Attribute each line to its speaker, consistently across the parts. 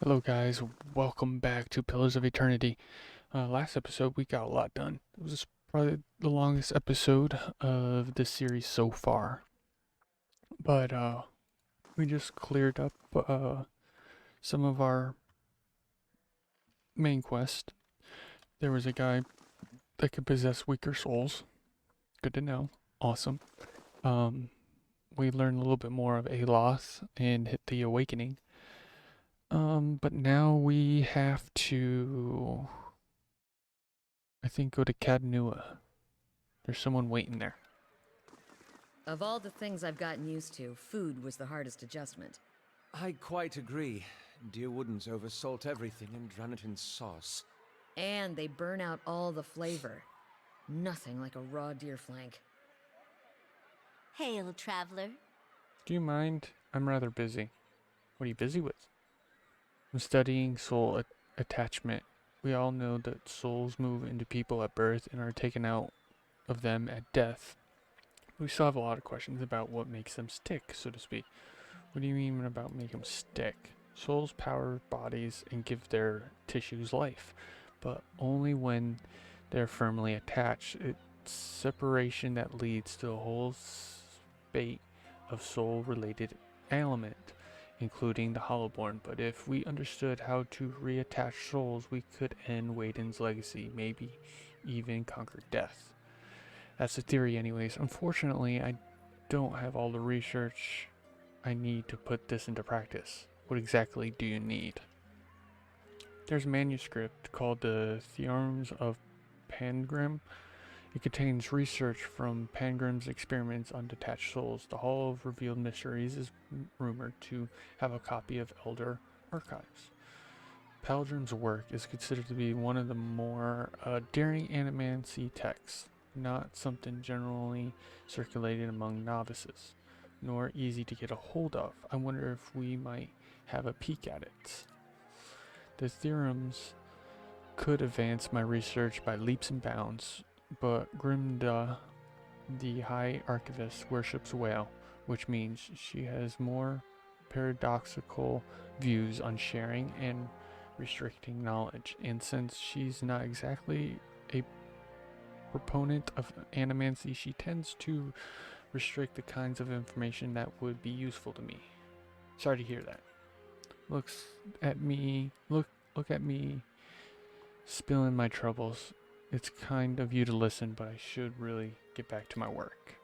Speaker 1: Hello guys, welcome back to Pillars of Eternity. Last episode we got a lot done. It was probably the longest episode of the series so far. But we just cleared up some of our main quest. There was a guy that could possess weaker souls. Good to know. Awesome. Um, we learned a little bit more of Aloth and hit the awakening. But now we have to, I think, go to Cadnua. There's someone waiting there.
Speaker 2: Of all the things I've gotten used to, food was the hardest adjustment.
Speaker 3: I quite agree. Deer Woodens oversalt everything and drown it in sauce.
Speaker 2: And they burn out all the flavor. Nothing like a raw deer flank.
Speaker 4: Hail, traveler.
Speaker 1: Do you mind? I'm rather busy. What are you busy with? I'm studying soul attachment. We all know that souls move into people at birth and are taken out of them at death. We still have a lot of questions about what makes them stick, so to speak. What do you mean about make them stick? Souls power bodies and give their tissues life, but only when they're firmly attached. It's separation that leads to a whole spate of soul-related ailment, including the Hollowborn. But if we understood how to reattach souls, we could end Waden's legacy, maybe even conquer death. That's the theory anyways. Unfortunately, I don't have all the research I need to put this into practice. What exactly do you need? There's a manuscript called the Theorems of Pangrim. It contains research from Pangrim's experiments on detached souls. The Hall of Revealed Mysteries is rumored to have a copy of Elder Archives. Pangrim's work is considered to be one of the more daring animancy texts, not something generally circulated among novices, nor easy to get a hold of. I wonder if we might have a peek at it. The theorems could advance my research by leaps and bounds, but Grimda, the High Archivist, worships a whale, which means she has more paradoxical views on sharing and restricting knowledge. And since she's not exactly a proponent of animancy, she tends to restrict the kinds of information that would be useful to me. Sorry to hear that. Look at me spilling my troubles. It's kind of you to listen, but I should really get back to my work.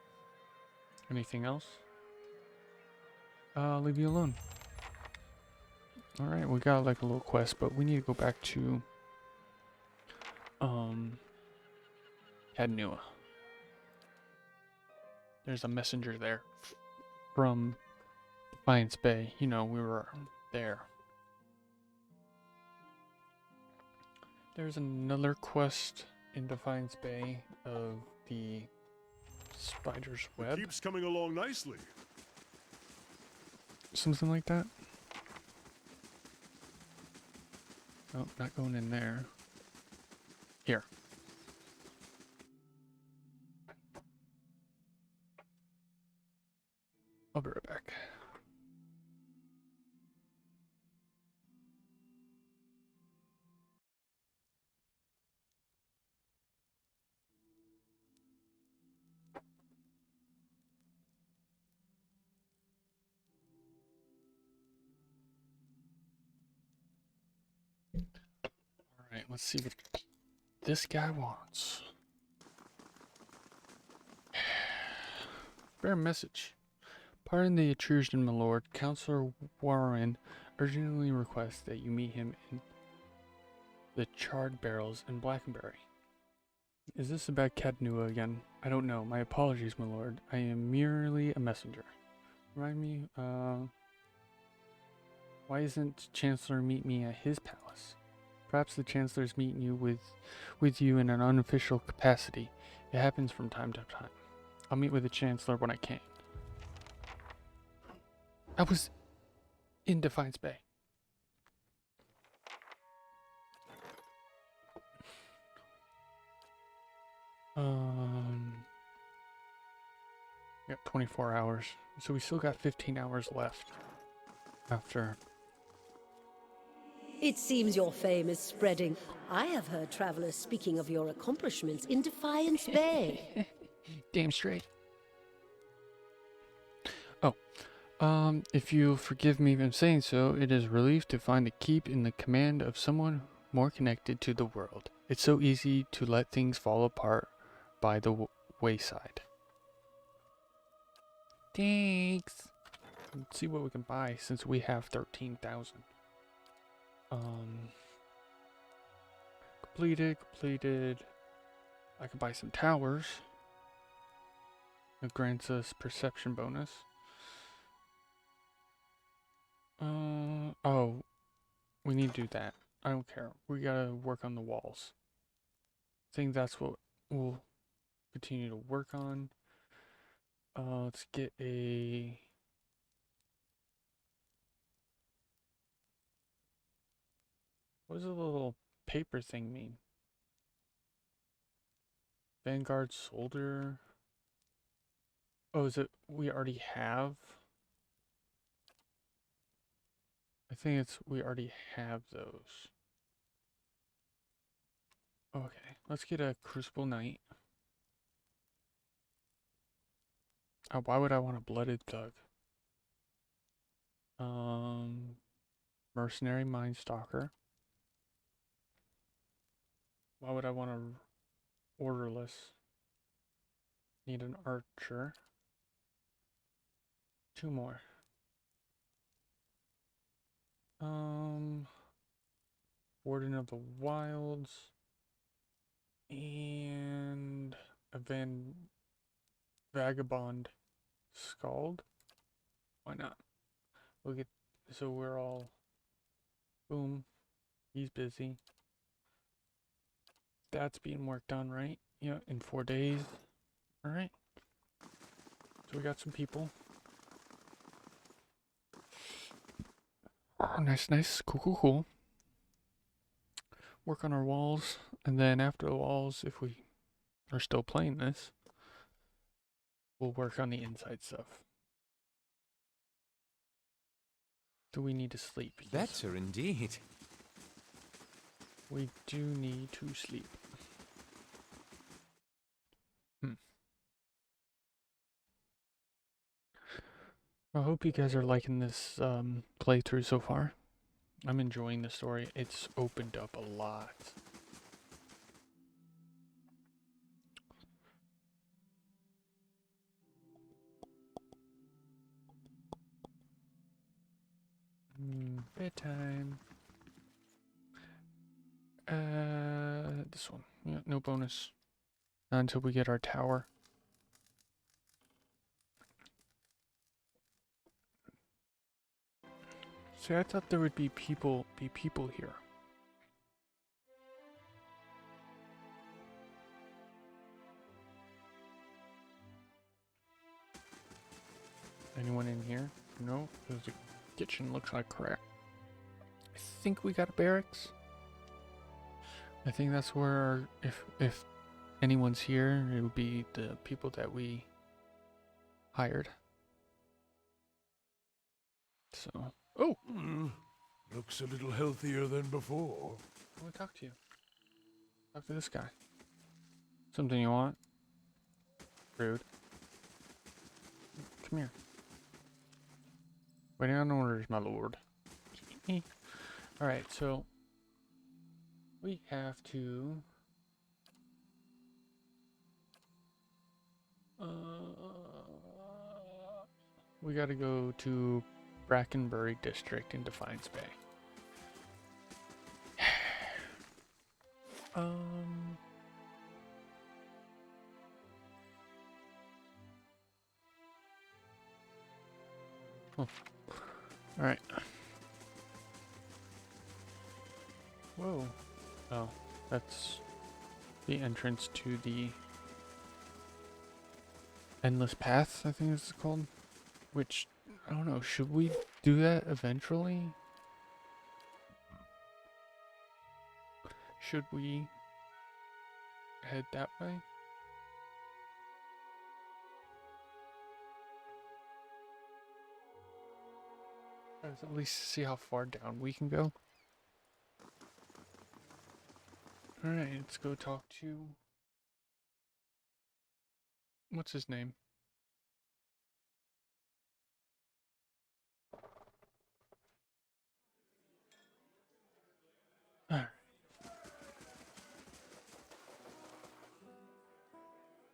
Speaker 1: Anything else? I'll leave you alone. Alright, we got like a little quest, but we need to go back to Cadnua. There's a messenger there from Defiance Bay. You know, we were there. There's another quest in Defiance Bay of the Spider's Web.
Speaker 5: It keeps coming along nicely.
Speaker 1: Something like that. Oh, not going in there. Here. I'll be right back. Alright, let's see what this guy wants. Bear message. Pardon the intrusion, my lord. Counselor Warren urgently requests that you meet him in the charred barrels in Blackenberry. Is this about Cadnua again? I don't know. My apologies, my lord. I am merely a messenger. Remind me, why isn't Chancellor meet me at his palace? Perhaps the Chancellor's meeting you with you in an unofficial capacity. It happens from time to time. I'll meet with the Chancellor when I can. I was in Defiance Bay. Yep, 24 hours. So we still got 15 hours left after
Speaker 4: It seems your fame is spreading. I have heard travelers speaking of your accomplishments in Defiance Bay.
Speaker 1: Damn straight. Oh, if you'll forgive me from saying so, it is a relief to find a keep in the command of someone more connected to the world. It's so easy to let things fall apart by the wayside. Thanks. Let's see what we can buy since we have 13,000. Completed. I could buy some towers. It grants us perception bonus. Oh, we need to do that. I don't care. We gotta work on the walls. I think that's what we'll continue to work on. Let's get a... What does the little paper thing mean? Vanguard soldier. Oh, is it we already have? I think it's we already have those. Okay, let's get a Crucible Knight. Why would I want a Blooded Thug? Mercenary Mindstalker. Why would I want a Orderless? Need an Archer. 2 more. Warden of the Wilds. And a Vagabond Scald. Why not? We'll get, so we're all, boom, he's busy. That's being worked on, right? Yeah, in 4 days. Alright. So we got some people. Oh, nice. Cool. Work on our walls. And then after the walls, if we are still playing this, we'll work on the inside stuff. Do we need to sleep? Yes.
Speaker 3: Better indeed.
Speaker 1: We do need to sleep. I hope you guys are liking this playthrough so far. I'm enjoying the story. It's opened up a lot. Bedtime. This one. Yeah, no bonus. Not until we get our tower. See, I thought there would be people here. Anyone in here? No, because the kitchen looks like crap. I think we got a barracks. I think that's where, if anyone's here, it would be the people that we hired. So, oh,
Speaker 5: Looks a little healthier than before.
Speaker 1: I want to talk to you. Talk to this guy. Something you want? Rude. Come here. Waiting on orders, my lord. Alright, so we have to we gotta go to Brackenbury District in Defiance Bay. Oh. Alright. Whoa. Oh, that's the entrance to the Endless Path, I think it's called. Which, I don't know, should we do that eventually? Should we head that way? Let's at least see how far down we can go. Alright, let's go talk to... What's his name? Alright.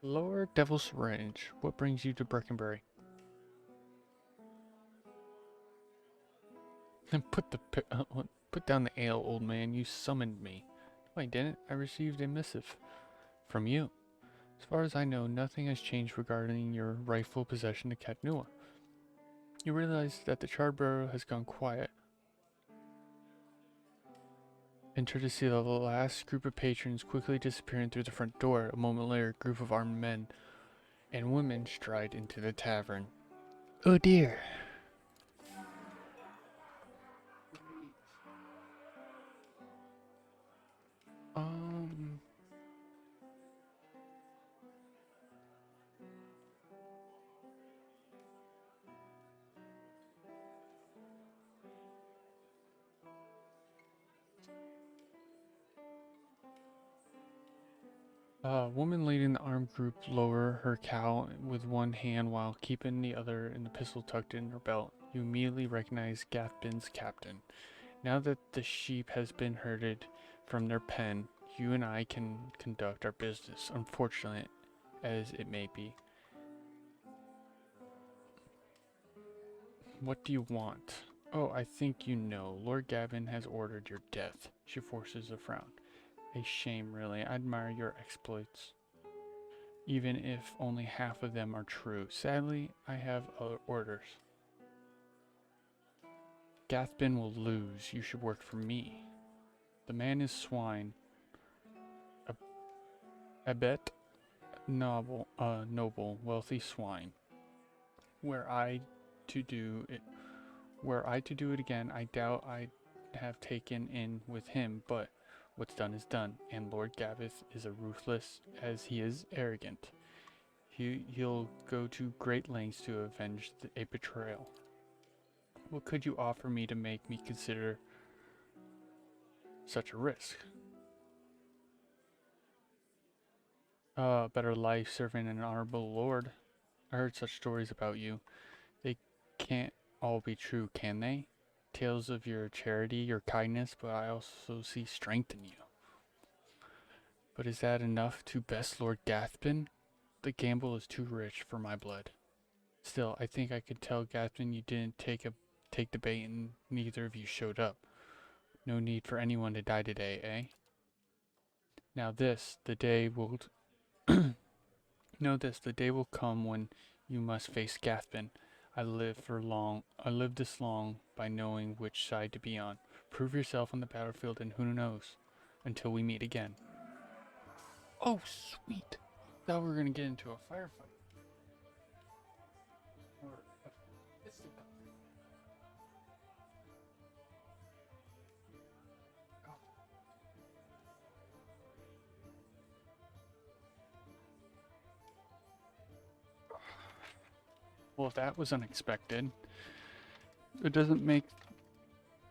Speaker 1: Lower Devil's Range. What brings you to Breckenbury? And put down the ale, old man. You summoned me. No, I didn't. I received a missive from you. As far as I know, nothing has changed regarding your rightful possession of Katnua. You realize that the Charborough has gone quiet. Enter to see the last group of patrons quickly disappearing through the front door. A moment later, a group of armed men and women stride into the tavern. Oh dear. Um... A woman leading the armed group lower her cowl with one hand while keeping the other in the pistol tucked in her belt. You immediately recognize Gathbin's captain. Now that the sheep has been herded from their pen, you and I can conduct our business, unfortunate as it may be. What do you want? Oh, I think you know. Lord Gavin has ordered your death. She forces a frown. A shame, really. I admire your exploits, even if only half of them are true. Sadly, I have other orders. Gathbin will lose. You should work for me. The man is swine. A bet noble, wealthy swine. Were I to do it again, I doubt I'd have taken in with him, but what's done is done, and Lord Gavith is as ruthless as he is arrogant. He'll go to great lengths to avenge a betrayal. What could you offer me to make me consider such a risk? Better life serving an honorable lord. I heard such stories about you. They can't all be true, can they? Tales of your charity, your kindness, but I also see strength in you. But is that enough to best Lord Gathbin? The gamble is too rich for my blood. Still, I think I could tell Gathbin you didn't take the bait and neither of you showed up. No need for anyone to die today, eh? Now the day will the day will come when you must face Gathbin. I lived this long by knowing which side to be on. Prove yourself on the battlefield and who knows, until we meet again. Oh, sweet. Thought we were gonna get into a firefight. Or a fisticuff. Oh. Well, that was unexpected. It doesn't make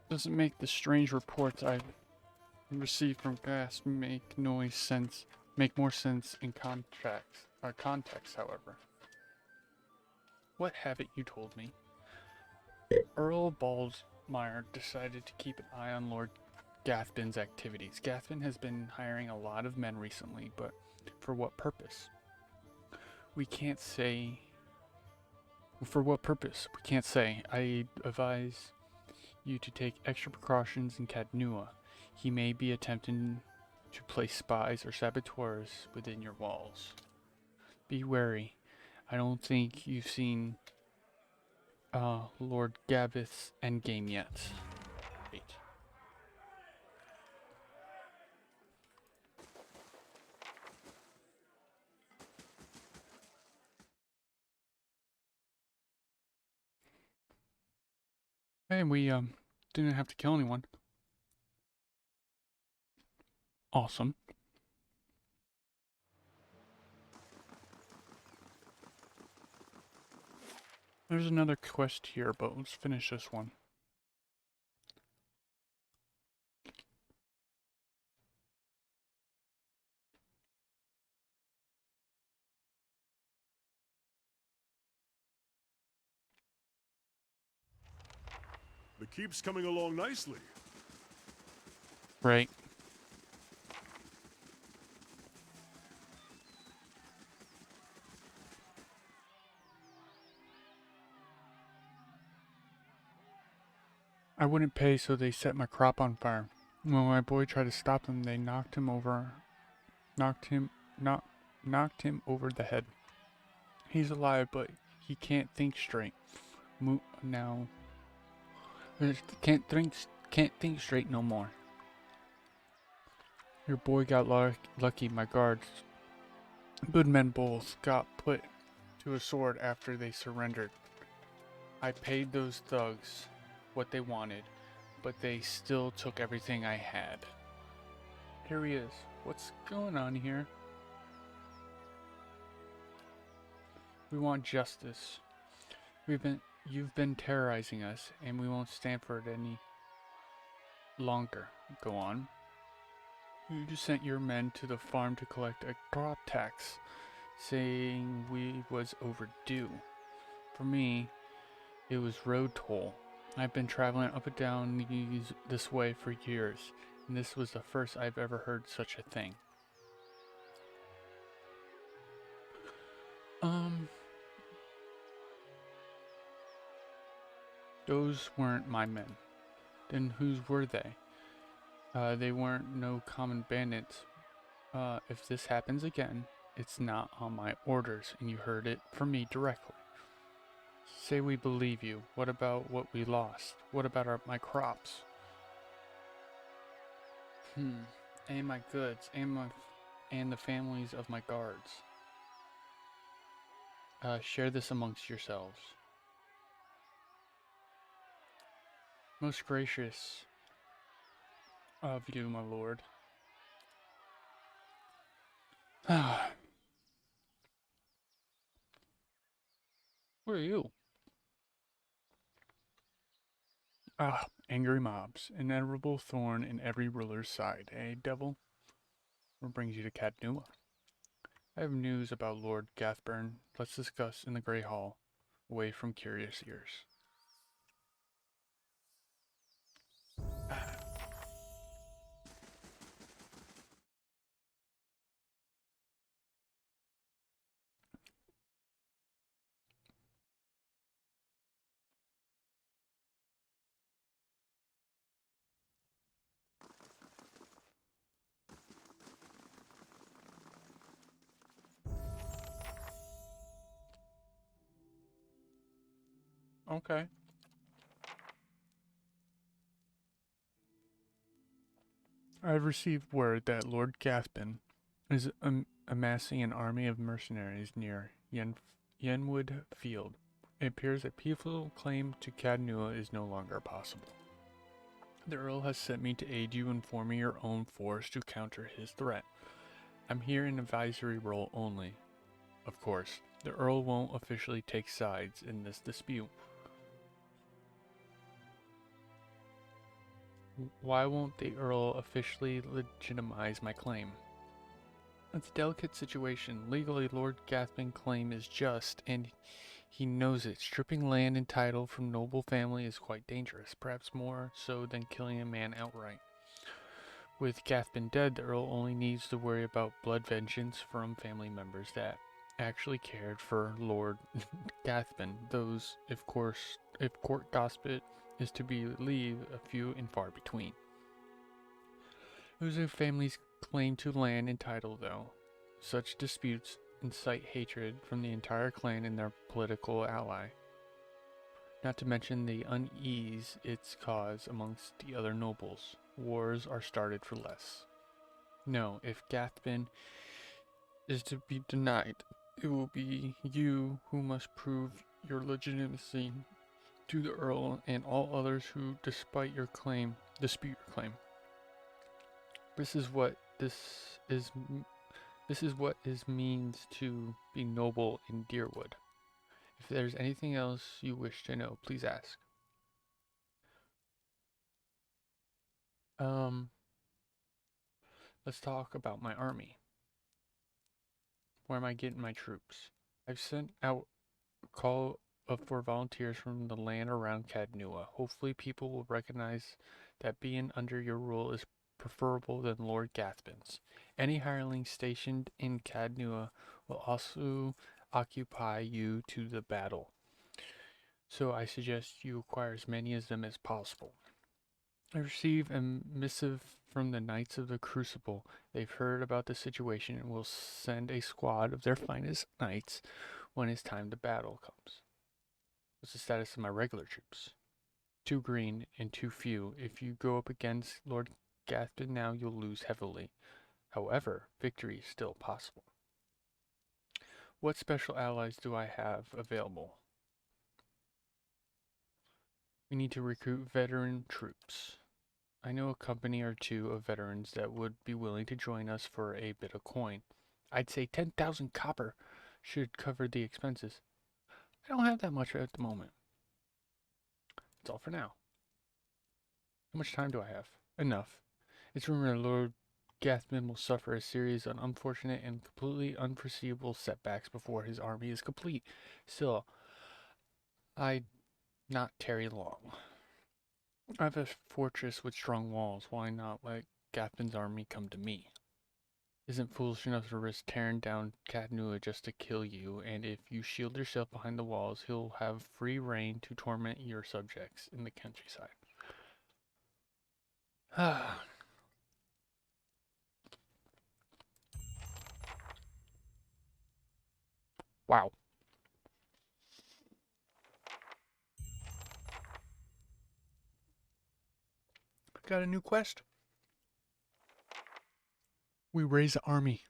Speaker 1: the strange reports I've received from Gas make more sense in context, however. What haven't you told me? Earl Baldmeyer decided to keep an eye on Lord Gathbin's activities. Gathbin has been hiring a lot of men recently, but for what purpose? We can't say. For what purpose? We can't say. I advise you to take extra precautions in Katnua. He may be attempting to place spies or saboteurs within your walls. Be wary. I don't think you've seen Lord Gavith's endgame yet. Wait. Hey, we didn't have to kill anyone. Awesome. There's another quest here, but let's finish this one.
Speaker 5: The keep's coming along nicely.
Speaker 1: Right. I wouldn't pay, so they set my crop on fire. When my boy tried to stop them, they knocked him over over the head. He's alive, but he can't think straight. Now can't think straight no more. Your boy got lucky. My guards, good men both, got put to a sword after they surrendered. I paid those thugs what they wanted, but they still took everything I had. Here he is. What's going on here? We want justice. You've been terrorizing us, and we won't stand for it any longer. Go on. You just sent your men to the farm to collect a crop tax, saying we was overdue. For me, it was road toll. I've been traveling up and down this way for years, and this was the first I've ever heard such a thing. Those weren't my men. Then whose were they? They weren't no common bandits. If this happens again, it's not on my orders, and you heard it from me directly. Say we believe you. What about what we lost? What about my crops? And my goods, and the families of my guards. Share this amongst yourselves. Most gracious of you, my lord. Who are you? Angry mobs, inevitable thorn in every ruler's side, eh, devil? What brings you to Cadnua? I have news about Lord Gathburn. Let's discuss in the Grey Hall, away from curious ears. Okay. I've received word that Lord Gathburn is amassing an army of mercenaries near Yenwood Field. It appears a peaceful claim to Cadnua is no longer possible. The Earl has sent me to aid you in forming your own force to counter his threat. I'm here in advisory role only. Of course, the Earl won't officially take sides in this dispute. Why won't the Earl officially legitimize my claim? It's a delicate situation. Legally, Lord Gathman's claim is just, and he knows it. Stripping land and title from noble family is quite dangerous, perhaps more so than killing a man outright. With Gathman dead, the Earl only needs to worry about blood vengeance from family members that actually cared for Lord Gathman. Those, if court gossip is to be believed, a few and far between. Losing families' claim to land and title, though. Such disputes incite hatred from the entire clan and their political ally. Not to mention the unease it's caused amongst the other nobles. Wars are started for less. No, if Gathman is to be denied, it will be you who must prove your legitimacy to the Earl and all others who dispute your claim. This is what means to be noble in Deerwood. If there's anything else you wish to know, please ask. Let's talk about my army. Where am I getting my troops? I've sent out for volunteers from the land around Cadnua. Hopefully people will recognize that being under your rule is preferable than Lord Gathbin's. Any hireling stationed in Cadnua will also occupy you to the battle, so I suggest you acquire as many of them as possible. I receive a missive from the Knights of the Crucible. They've heard about the situation and will send a squad of their finest knights when it's time to battle comes. What's the status of my regular troops? 2 green and 2 few. If you go up against Lord Gathbin now, you'll lose heavily. However, victory is still possible. What special allies do I have available? We need to recruit veteran troops. I know a company or two of veterans that would be willing to join us for a bit of coin. I'd say 10,000 copper should cover the expenses. I don't have that much at the moment. That's all for now. How much time do I have? Enough. It's rumored Lord Gathman will suffer a series of unfortunate and completely unforeseeable setbacks before his army is complete. Still, I'd not tarry long. I have a fortress with strong walls. Why not let Gathman's army come to me? Isn't foolish enough to risk tearing down Cadnua just to kill you, and if you shield yourself behind the walls, he'll have free reign to torment your subjects in the countryside. Wow. Got a new quest. We raise an army.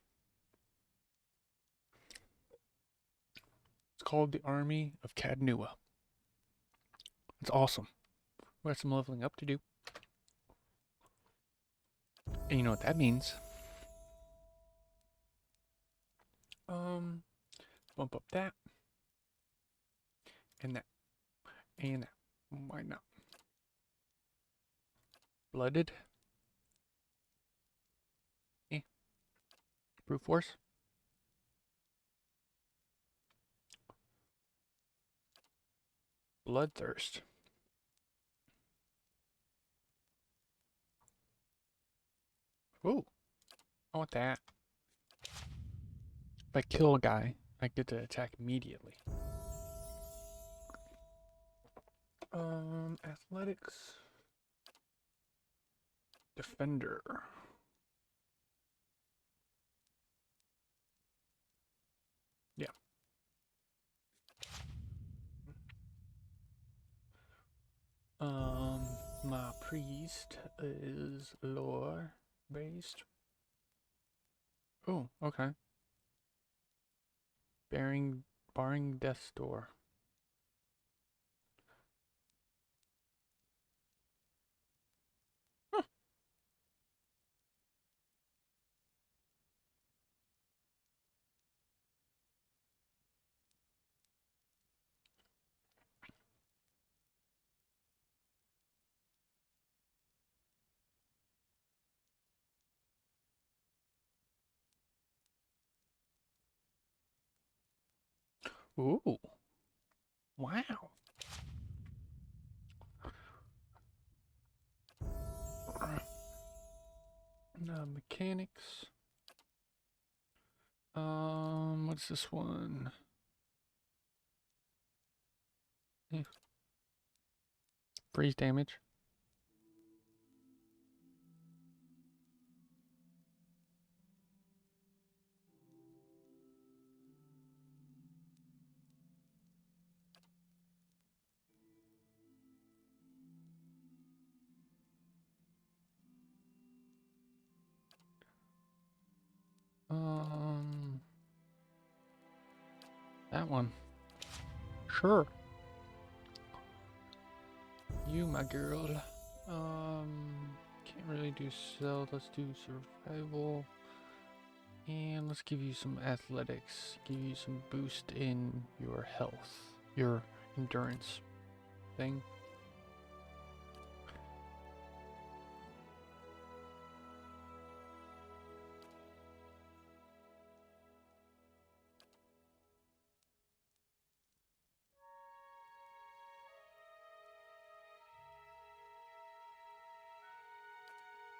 Speaker 1: It's called the Army of Cadnua. It's awesome. We got some leveling up to do. And you know what that means. Bump up that. And that. And that. Why not? Blooded. Brute force. Bloodthirst. Ooh. I want that. If I kill a guy, I get to attack immediately. Athletics. Defender. Yeah. My priest is lore based. Oh, okay. Barring death's door. Huh. Ooh. Wow. Mechanics. What's this one? Freeze damage. That one. Sure. You, my girl. Can't really do sell. Let's do survival. And let's give you some athletics. Give you some boost in your health. Your endurance thing.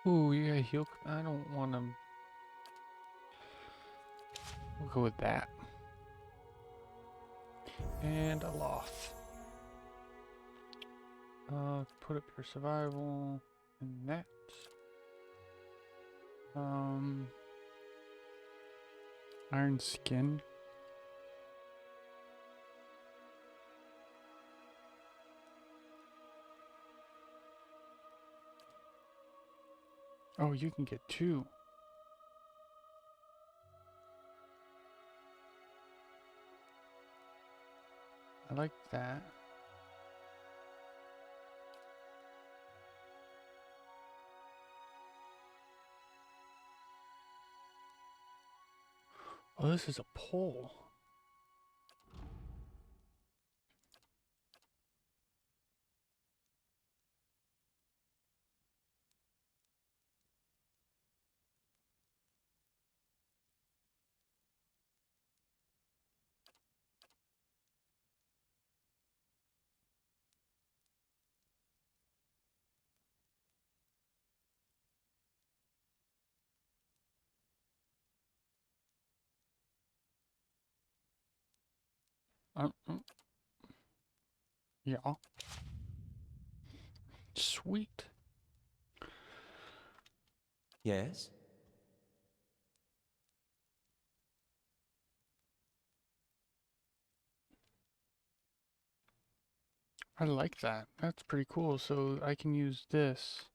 Speaker 1: Ooh, yeah, heal. I don't want to. We'll go with that. And a loth. Put up your survival and that. Iron skin. Oh, you can get 2. I like that. Oh, this is a pole. Mm. Yeah. Sweet.
Speaker 3: Yes?
Speaker 1: I like that. That's pretty cool. So I can use this.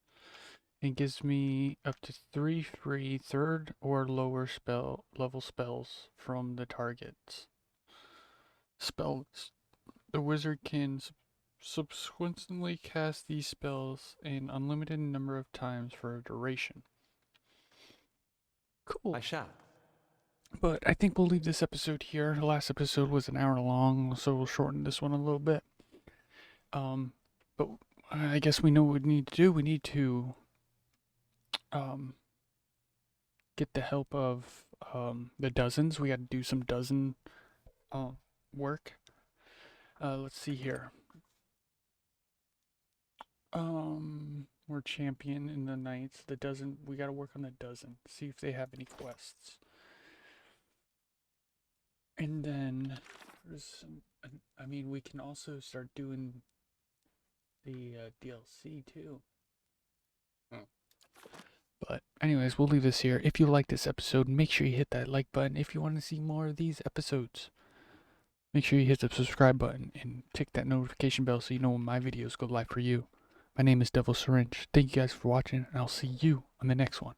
Speaker 1: It gives me up to 3 free third or lower spell level spells from the targets. Spells. The wizard can subsequently cast these spells an unlimited number of times for a duration. Cool.
Speaker 3: I shall.
Speaker 1: But I think we'll leave this episode here. The last episode was an hour long, so we'll shorten this one a little bit. But I guess we know what we need to do. We need to get the help of the dozens. We got to do some dozen work. Let's see here. We're champion in the knights. The dozen. We got to work on the dozen. See if they have any quests. And then there's some. I mean, we can also start doing the DLC too. But anyways, we'll leave this here. If you like this episode, make sure you hit that like button. If you want to see more of these episodes, make sure you hit the subscribe button and tick that notification bell so you know when my videos go live for you. My name is Devil Syringe. Thank you guys for watching, and I'll see you on the next one.